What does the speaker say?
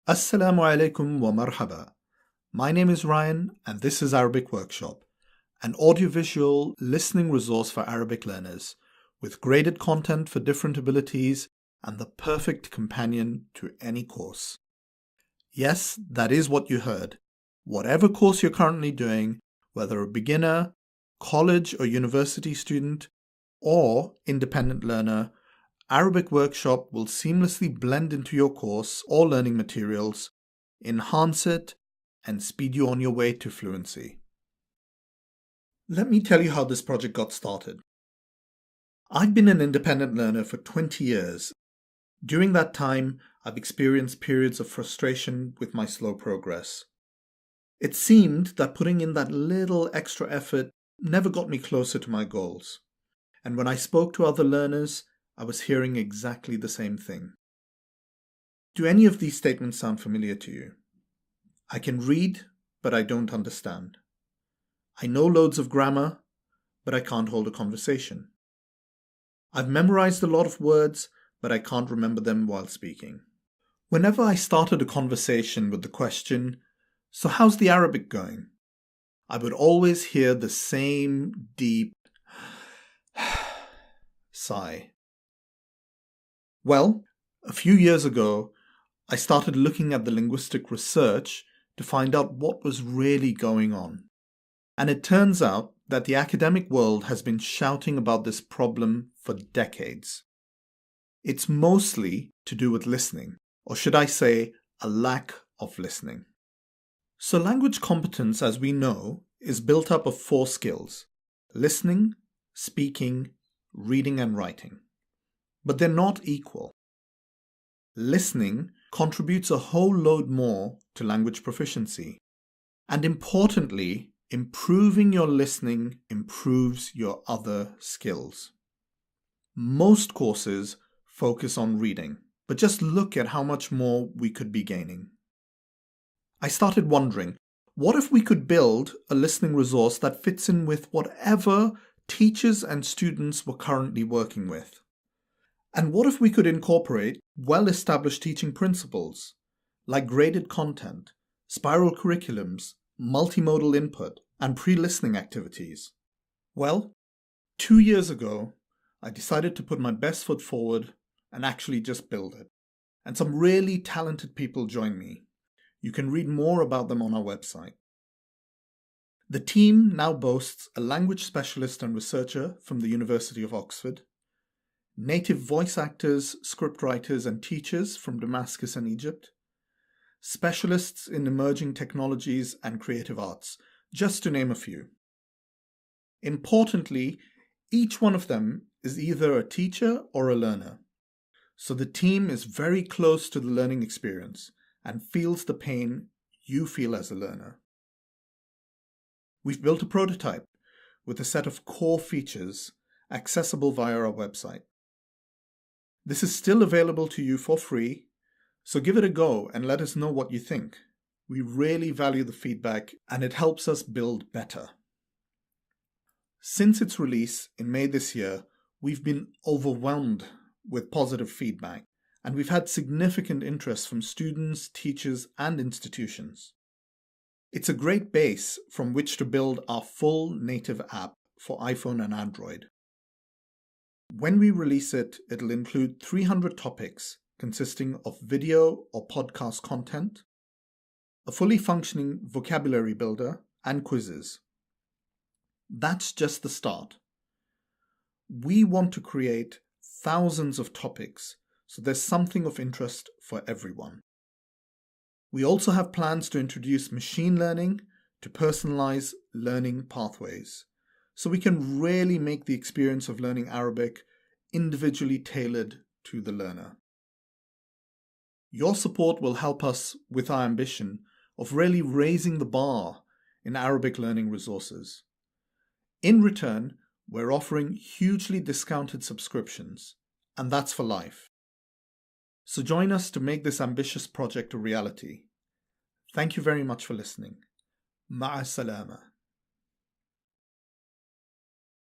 Assalamu alaikum wa marhaba. My name is Ryan and this is Arabic Workshop, an audiovisual listening resource for Arabic learners with graded content for different abilities and the perfect companion to any course. Yes, that is what you heard. Whatever course you're currently doing, whether a beginner, college or university student, or independent learner, Arabic Workshop will seamlessly blend into your course or learning materials, enhance it, and speed you on your way to fluency. Let me tell you how this project got started. I've been an independent learner for 20 years. During that time, I've experienced periods of frustration with my slow progress. It seemed that putting in that little extra effort never got me closer to my goals. And when I spoke to other learners, I was hearing exactly the same thing. Do any of these statements sound familiar to you? I can read, but I don't understand. I know loads of grammar, but I can't hold a conversation. I've memorized a lot of words, but I can't remember them while speaking. Whenever I started a conversation with the question, "So how's the Arabic going?" I would always hear the same deep sigh. Well, a few years ago, I started looking at the linguistic research to find out what was really going on. And it turns out that the academic world has been shouting about this problem for decades. It's mostly to do with listening, or should I say, a lack of listening. So language competence, as we know, is built up of 4 skills: listening, speaking, reading and writing. But they're not equal. Listening contributes a whole load more to language proficiency. And importantly, improving your listening improves your other skills. Most courses focus on reading, but just look at how much more we could be gaining. I started wondering, what if we could build a listening resource that fits in with whatever teachers and students were currently working with? And what if we could incorporate well-established teaching principles like graded content, spiral curriculums, multimodal input, and pre-listening activities? Well, 2 years ago, I decided to put my best foot forward and actually just build it. And some really talented people joined me. You can read more about them on our website. The team now boasts a language specialist and researcher from the University of Oxford, native voice actors, scriptwriters, and teachers from Damascus and Egypt, specialists in emerging technologies and creative arts, just to name a few. Importantly, each one of them is either a teacher or a learner. So the team is very close to the learning experience and feels the pain you feel as a learner. We've built a prototype with a set of core features accessible via our website. This is still available to you for free, so give it a go and let us know what you think. We really value the feedback and it helps us build better. Since its release in May this year, we've been overwhelmed with positive feedback, and we've had significant interest from students, teachers, and institutions. It's a great base from which to build our full native app for iPhone and Android. When we release it, it'll include 300 topics consisting of video or podcast content, a fully functioning vocabulary builder, and quizzes. That's just the start. We want to create thousands of topics, so there's something of interest for everyone. We also have plans to introduce machine learning to personalize learning pathways, so we can really make the experience of learning Arabic individually tailored to the learner. Your support will help us with our ambition of really raising the bar in Arabic learning resources. In return, we're offering hugely discounted subscriptions, and that's for life. So join us to make this ambitious project a reality. Thank you very much for listening. Ma'a salama.